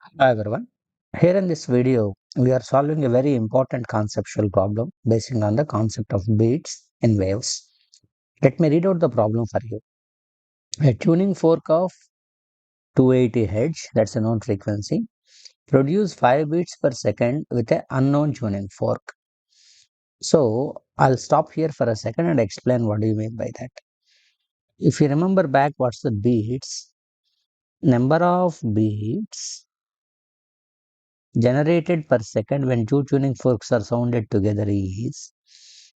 Hi everyone. Here in this video, we are solving a very important conceptual problem based on the concept of beats in waves. Let me read out the problem for you. A tuning fork of 280 Hz, that's a known frequency, produce 5 beats per second with an unknown tuning fork. So I'll stop here for a second and explain what do you mean by that. If you remember back, what's the beats? Number of beats generated per second when two tuning forks are sounded together is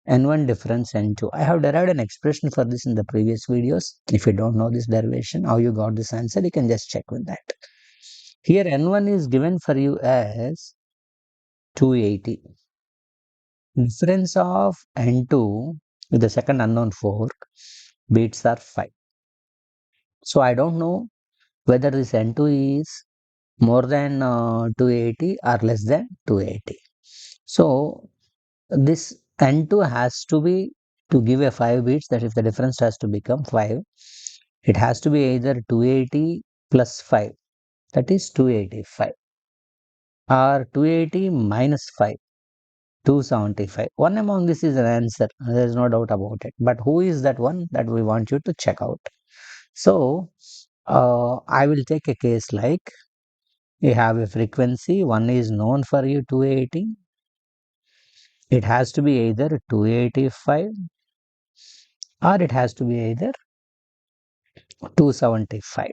N1 difference N2. I have derived an expression for this in the previous videos. If you don't know this derivation, how you got this answer, you can just check with that. Here N1 is given for you as 280. Difference of N2 with the second unknown fork beats are 5. So I don't know whether this N2 is more than 280 or less than 280. So this N2 has to be to give a 5 beats, that if the difference has to become 5, it has to be either 280 plus 5, that is 285, or 280 minus 5, 275. One among this is an answer, there is no doubt about it. But who is that one that we want you to check out? So I will take a case like you have a frequency, one is known for you 280, it has to be either 285 or it has to be either 275,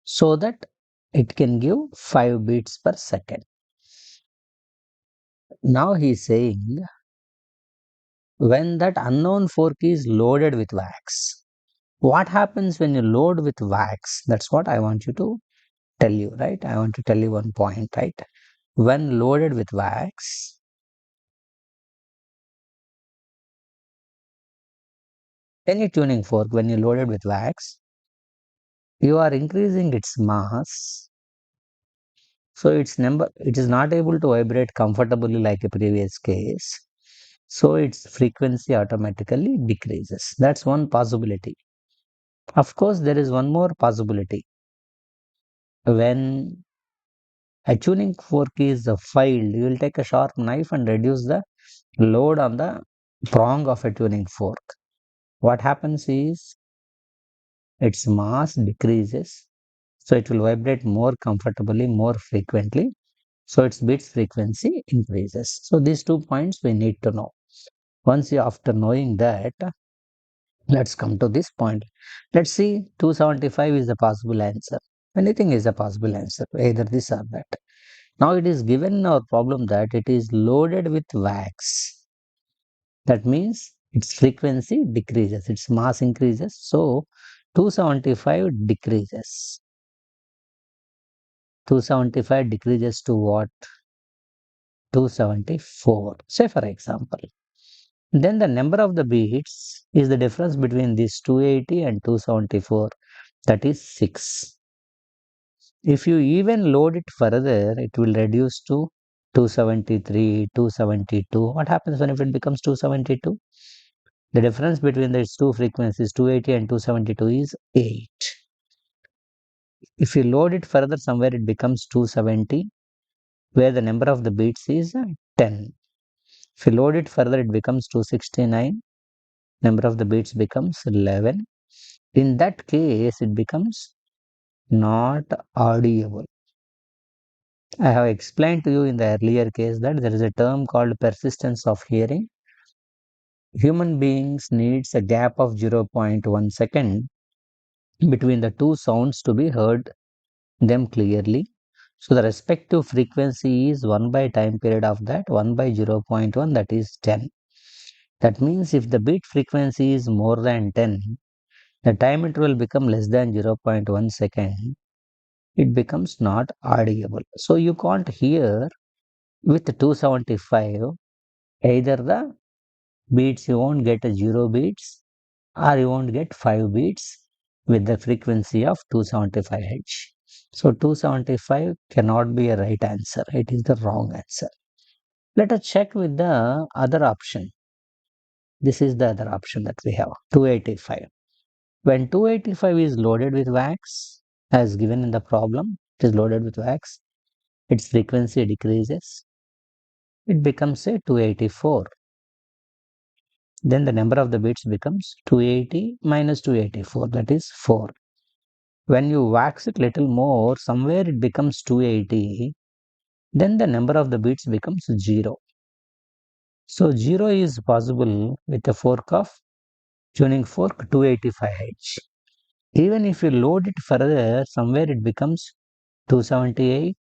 so that it can give 5 beats per second. Now he is saying when that unknown fork is loaded with wax, what happens when you load with wax? That's what I want you to tell you, right? I want to tell you one point, right? When loaded with wax, any tuning fork, when you loaded with wax, you are increasing its mass, so it is not able to vibrate comfortably like a previous case. So its frequency automatically decreases. That's one possibility. Of course, there is one more possibility. When a tuning fork is filed, you will take a sharp knife and reduce the load on the prong of a tuning fork. What happens is its mass decreases, so it will vibrate more comfortably, more frequently. So its beats frequency increases. So these 2 points we need to know. Once you, after knowing that, let's come to this point. Let's see, 275 is a possible answer. Anything is a possible answer, either this or that. Now it is given in our problem that it is loaded with wax. That means its frequency decreases, its mass increases. So 275 decreases. 275 decreases to what? 274. Say for example. Then the number of the beats is the difference between this 280 and 274. That is 6. If you even load it further, it will reduce to 273, 272. What happens when if it becomes 272? The difference between these two frequencies, 280 and 272, is 8. If you load it further somewhere, it becomes 270, where the number of the beats is 10. If you load it further, it becomes 269. Number of the beats becomes 11. In that case, it becomes not audible. I have explained to you in the earlier case that there is a term called persistence of hearing. Human beings needs a gap of 0.1 second between the two sounds to be heard them clearly. So the respective frequency is 1 by time period of that, 1 by 0.1, that is 10. That means if the beat frequency is more than 10, the time interval become less than 0.1 second, it becomes not audible. So you can't hear with 275 either the beats, you won't get a 0 beats or you won't get 5 beats with the frequency of 275 Hz. So 275 cannot be a right answer, it is the wrong answer. Let us check with the other option. This is the other option that we have, 285. When 285 is loaded with wax as given in the problem, it is loaded with wax, its frequency decreases, it becomes say 284. Then the number of the bits becomes 280 minus 284, that is 4. When you wax it little more, somewhere it becomes 280, then the number of the bits becomes 0. So 0 is possible with a fork of tuning fork 285H. Even if you load it further, somewhere it becomes 278.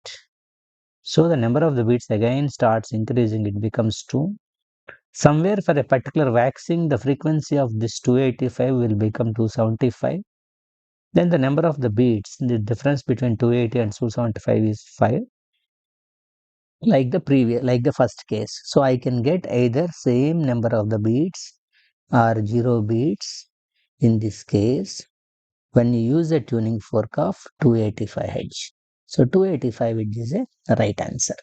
So the number of the bits again starts increasing, it becomes 2. Somewhere for a particular waxing, the frequency of this 285 will become 275. Then the number of the beats, the difference between 280 and 275 is 5. Like the first case. So I can get either same number of the beats or 0 beats in this case when you use a tuning fork of 285H. So 285H is a right answer.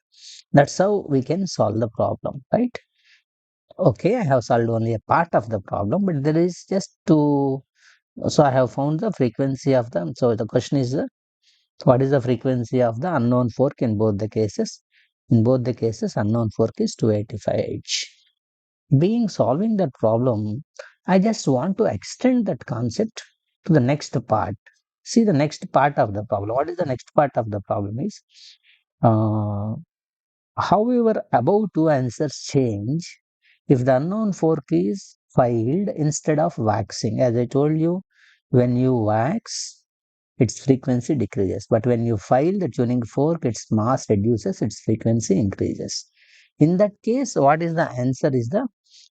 That's how we can solve the problem, right? Okay, I have solved only a part of the problem, but there is just two. So I have found the frequency of them. So the question is, what is the frequency of the unknown fork in both the cases? In both the cases, unknown fork is 285H. Being solving that problem, I just want to extend that concept to the next part. See the next part of the problem. What is the next part of the problem is, however, above two answers change if the unknown fork is filed instead of waxing. As I told you, when you wax, its frequency decreases. But when you file the tuning fork, its mass reduces, its frequency increases. In that case, what is the answer is the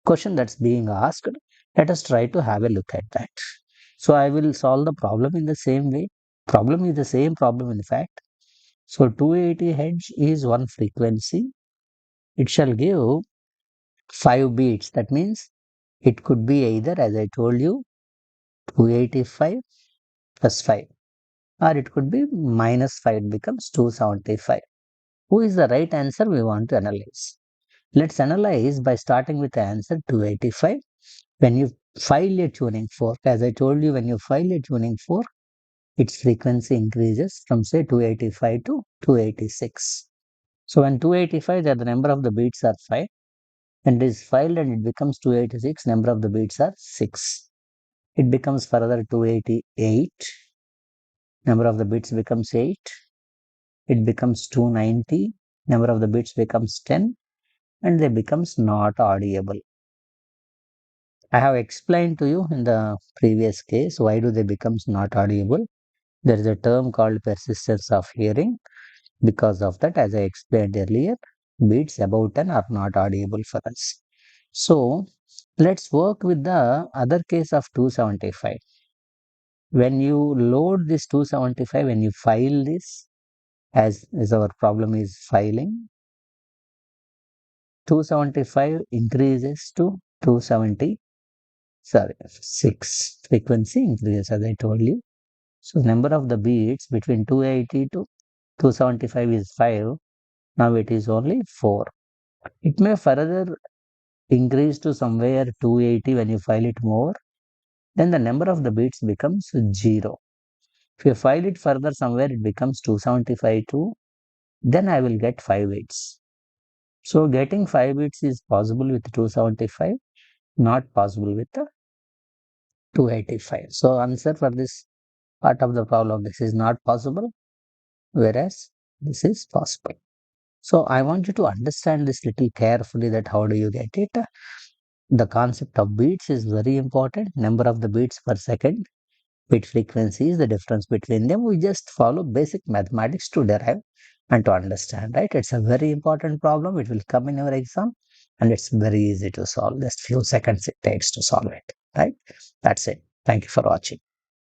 question that's being asked. Let us try to have a look at that. So I will solve the problem in the same way. Problem is the same problem in fact. So 280 Hz is one frequency. It shall give 5 beats. That means it could be either, as I told you, 285 plus 5, or it could be minus 5, it becomes 275. Who is the right answer we want to analyze? Let's analyze by starting with the answer 285. When you file a tuning fork, as I told you, when you file a tuning fork, its frequency increases from say 285 to 286. So when 285, the number of the beats are 5, and it is filed and it becomes 286, number of the beats are 6. It becomes further 288, number of the bits becomes 8. It becomes 290, number of the bits becomes 10, and they becomes not audible. I have explained to you in the previous case why do they becomes not audible. There is a term called persistence of hearing. Because of that, as I explained earlier, beats above 10 are not audible for us. So let's work with the other case of 275. When you load this 275, when you file this, as our problem is filing, 275 increases to 6. Frequency increases, as I told you. So number of the beats between 280 to 275 is 5. Now it is only 4. It may further increase to somewhere 280 when you file it more. Then the number of the beats becomes 0. If you file it further somewhere, it becomes 275 too. Then I will get 5 bits. So getting 5 bits is possible with 275, not possible with the 285. So answer for this part of the problem, this is not possible, whereas this is possible. So I want you to understand this little carefully, that how do you get it. The concept of beats is very important. Number of the beats per second, bit frequency is the difference between them. We just follow basic mathematics to derive and to understand, right? It's a very important problem. It will come in your exam and it's very easy to solve. Just few seconds it takes to solve it, right? That's it. Thank you for watching.